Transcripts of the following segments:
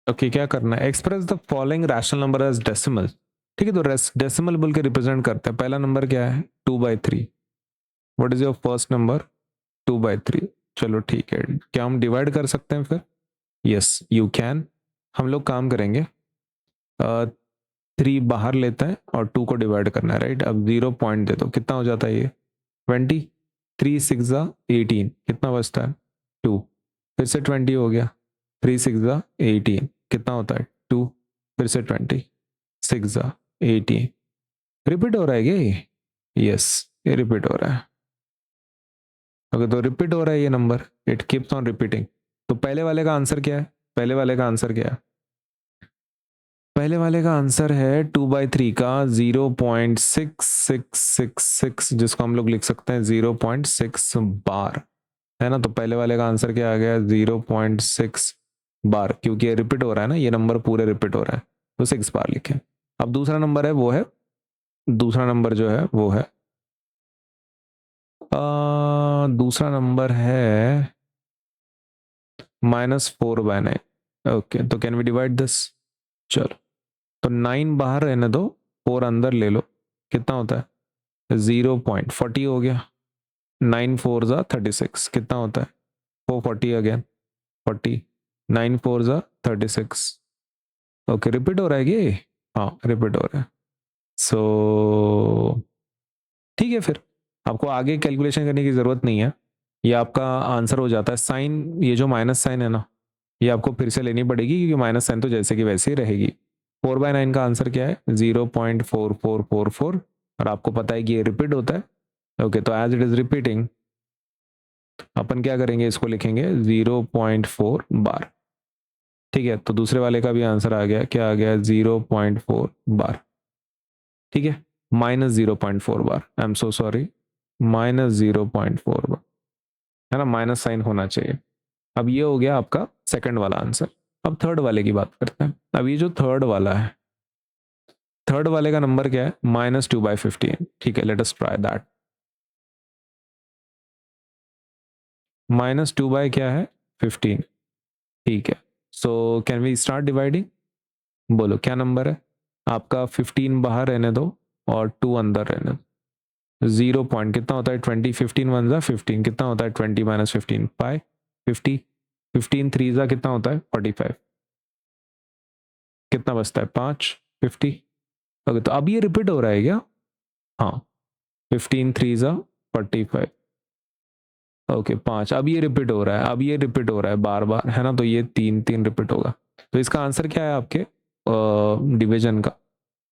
Okay क्या करना है, express the following rational number as decimal. ठीक है, तो डेसिमल बोल के रिप्रेजेंट करते हैं। पहला नंबर क्या है, 2/3। What is your first number, 2/3। चलो ठीक है, क्या हम डिवाइड कर सकते हैं फिर? Yes you can. हम लोग काम करेंगे, 3 बाहर लेते हैं और 2 को डिवाइड करना है, राइट। अब 0 पॉइंट दे दो, कितना हो जाता है ये 20। 3 6 18, कितना बचता है 2। फिर से 20 हो गया, 3 6 18, कितना होता है 2। फिर से 20 6 18। रिपीट हो रहा है क्या ये? यस, ये रिपीट हो रहा है। ओके तो रिपीट हो रहा है ये number, it keeps on repeating. तो पहले वाले का आंसर क्या है, पहले वाले का आंसर क्या है? पहले वाले का आंसर है 2/3 का 0.6666, जिसको हम लोग लिख सकते हैं 0.6 बार, है ना। तो पहले वाले का आंसर क्या आ गया, 0.6 बार, क्योंकि ये रिपीट हो रहा है ना, ये नंबर पूरे रिपीट हो रहा है, तो 6 बार लिखें। अब दूसरा नंबर है वो है, दूसरा नंबर जो है वो है दूसरा नंबर है -4/9। ओके तो कैन वी डिवाइड दिस? चलो, तो 9 बाहर रहने दो, 4 अंदर ले लो, कितना होता है 0.40 हो गया। 9 4 36, कितना होता है 440 अगेन 40। 9 4 36। ओके रिपीट हो रहा है कि? हाँ रिपीट हो रहा है। सो ठीक है, फिर आपको आगे कैलकुलेशन करने की ज़रूरत नहीं है, ये आपका आंसर हो जाता है। साइन, ये जो माइनस साइन है ना, ये आपको फिर से लेनी पड़ेगी, क्योंकि माइनस साइन तो जैसे कि वैसे ही रहेगी। 4/9 का आंसर क्या है 0.4444, और आपको पता है कि ये रिपीट होता है। ओके तो एज इट इज रिपीटिंग, अपन क्या करेंगे, इसको लिखेंगे 0.4 बार। ठीक है, तो दूसरे वाले का भी आंसर आ गया, क्या आ गया 0.4 बार। ठीक है, -0.4 बार, आई एम सो सॉरी, -0.4 बार, है ना, माइनस साइन होना चाहिए। अब ये हो गया आपका सेकंड वाला आंसर। अब थर्ड वाले की बात करते हैं। अब ये जो थर्ड वाला है, थर्ड वाले का नंबर क्या है, -2/15। ठीक है, let us try that. -2 by क्या है 15। ठीक है, so can we start dividing? बोलो क्या नंबर है आपका, 15 बाहर रहने दो और 2 अंदर रहने दो। 0 पॉइंट कितना होता है 20, 15 1 15, कितना होता है 20 -15 पाई 50। 15 3 कितना होता है 45, कितना बचता है 5 50। ओके तो अब ये रिपीट हो रहा है क्या? हाँ, 15 3 45। ओके 5, अब ये रिपीट हो रहा है, अब ये रिपीट हो रहा है बार बार, है ना, तो ये 3 3 रिपीट होगा। तो इसका आंसर क्या है आपके डिवीजन का,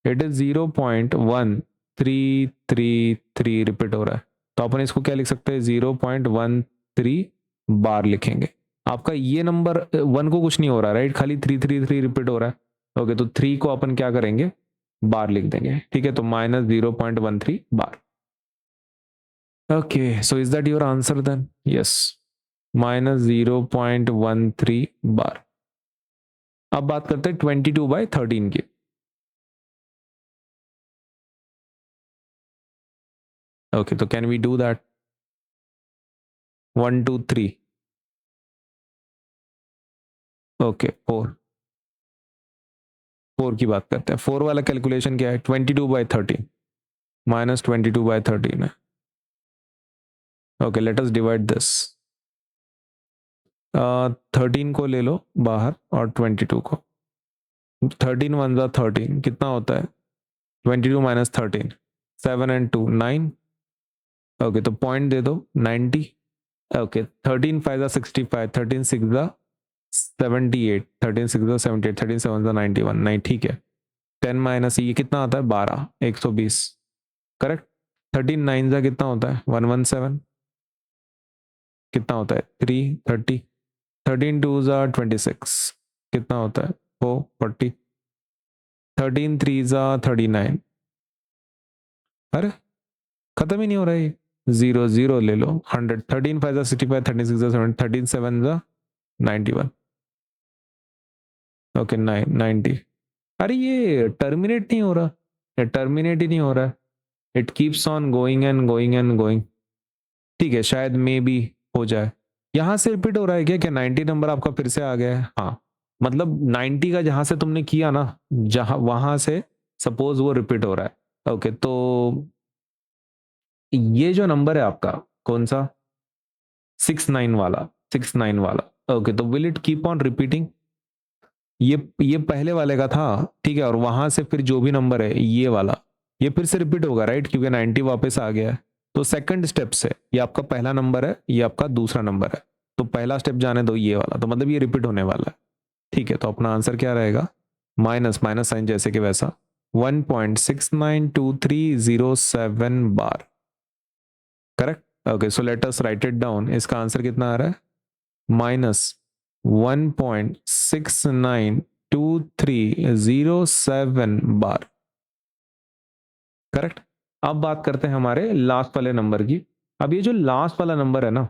इट इज 0.1333 रिपीट हो रहा है। तो अपन इसको क्या लिख सकते हैं 0.13 बार लिखेंगे। आपका ये नंबर 1 को कुछ नहीं हो रहा, राइट, खाली 333 रिपीट हो रहा है। ओके तो 3 को अपन क्या करेंगे, बार लिख देंगे। ठीक है, तो -0.13 बार। Okay, so is that your answer then? Yes, -0.13 बार। अब बात करते हैं 22/13 की। ओके तो can we do that? 1 2 3। Okay 4, 4 की बात करते हैं। 4 वाला कैलकुलेशन क्या है 22/13, -22/13 है। Okay let us divide this. 13 को ले लो बाहर और 22 को। 13 1 13, कितना होता है 22 -13, 7 and 2 9। ओके तो पॉइंट दे दो 90। ओके 13 5 65, 13 6 78, 13 6 78, 13 7 91, नहीं ठीक है। 10 माइनस ये कितना आता है 12, 120, करेक्ट। 13 9 कितना होता है 117, कितना होता है 3 30। 13 2 26, कितना होता है 4 40। 13 3 39। अरे खत्म ही नहीं हो रहा है, 0 0 ले लो 100। 13 5 65, 13 6 7, 13 7 91। ओके 9 90। अरे ये टर्मिनेट नहीं हो रहा, ये टर्मिनेट ही नहीं हो रहा है, it keeps on going and going and going. ठीक है, शायद मे बी हो जाए। यहां से रिपीट हो रहा है क्या 90 नंबर आपका फिर से आ गया है? हाँ, मतलब 90 का जहां से तुमने किया ना, जहां वहां से सपोज वो रिपीट हो रहा है। ओके, तो ये जो नंबर है आपका कौन सा, 69 वाला, 69 वाला। ओके, तो will it keep on repeating? ये पहले वाले का था, ठीक है, और वहां से फिर जो भी नंबर है ये वाला, ये फिर से रिपीट होगा, राइट, क्योंकि 90 वापस आ गया है। तो सेकंड स्टेप से ये आपका पहला नंबर है, ये आपका दूसरा नंबर है, तो पहला स्टेप जाने दो ये वाला, तो मतलब ये रिपीट होने वाला है। ठीक है, तो अपना आंसर क्या रहेगा, माइनस माइनस साइन जैसे कि वैसा 1.692307 बार। Correct. Okay, so let us write it down. इसका आंसर कितना आ रहा है, -1.692307 बार। करेक्ट। अब बात करते हैं हमारे लास्ट वाले नंबर की। अब ये जो लास्ट वाला नंबर है ना,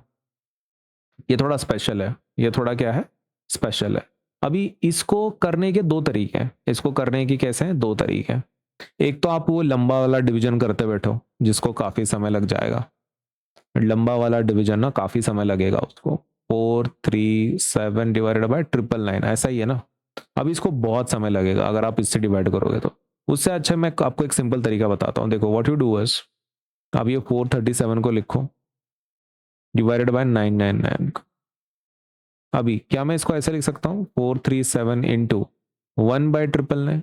ये थोड़ा स्पेशल है, ये थोड़ा क्या है, स्पेशल है। अभी इसको करने के दो तरीके हैं, इसको करने की कैसे हैं, दो तरीके हैं। एक तो आप वो लंबा वाला डिवीजन करते बैठो, जिसको काफी समय लग जाएगा, लंबा वाला डिवीजन ना काफी समय लगेगा उसको, 437 डिवाइडेड बाय 999, ऐसा ही है ना। अब इसको बहुत समय लगेगा अगर आप इससे डिवाइड करोगे तो। उससे अच्छा मैं आपको एक सिंपल तरीका बताता हूँ। देखो, व्हाट यू डू इज, अब ये 437 को लिखो डिवाइडेड बाय 999। अभी क्या मैं इसको ऐसे लिख सकता हूँ, 437 इंटू 1/999।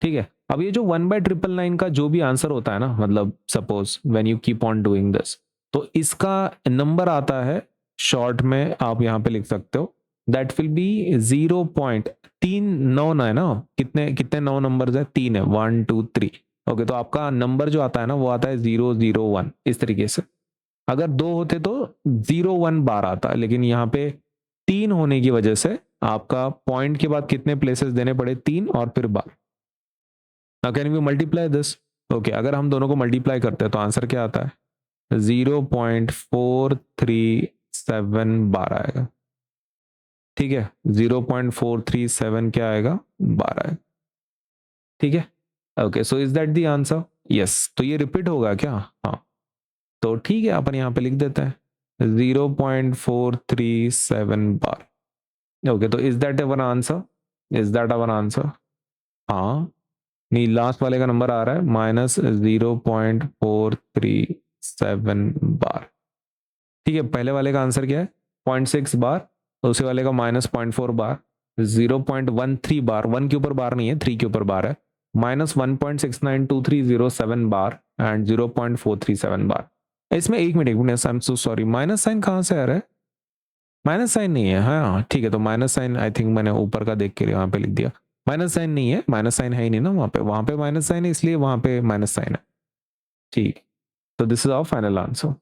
ठीक है, अब ये जो 1/999 का जो भी आंसर होता है ना, मतलब suppose when you keep on doing this, तो इसका नंबर आता है शॉर्ट में, आप यहां पे लिख सकते हो, दैट विल बी 0.399 है ना, कितने कितने 9 नंबर है, 3 है, 1 2 3। ओके, तो आपका नंबर जो आता है ना वो आता है 001, इस तरीके से। अगर 2 होते तो 01 बार आता, लेकिन यहाँ पे 3 होने की वजह से आपका पॉइंट के बाद कितने प्लेसेस देने पड़े, 3 और फिर बार। Now can we multiply this? Okay, अगर हम दोनों को मल्टीप्लाई करते हैं तो आंसर क्या आता है, 0.437 बार आएगा। ठीक है, 0.437 क्या आएगा, बार आएगा। ठीक है, okay, so is that the answer? Yes. तो ये रिपीट होगा क्या, हाँ, तो ठीक है, अपन यहाँ पे लिख देते हैं 0.437 बार। ओके, तो is that our answer, is that our answer? हाँ, नहीं, लास्ट वाले का नंबर आ रहा है -0.437 बार। ठीक है, पहले वाले का आंसर क्या है, 0.6 बार, दूसरे वाले का -0.4 बार, 0.13 बार, 1 के ऊपर बार नहीं है, 3 के ऊपर बार है, -1.692307 बार एंड 0.437 बार। इसमें एक मिनट, I am so sorry, minus sign कहाँ से आ रहा है, माइनस साइन नहीं है, हाँ ठीक है, तो माइनस साइन आई थिंक मैंने ऊपर का देख के वहां पे लिख दिया, माइनस साइन नहीं है, माइनस साइन है ही नहीं ना वहां पे माइनस साइन है, इसलिए वहां पे माइनस साइन है। ठीक, तो this is our final answer.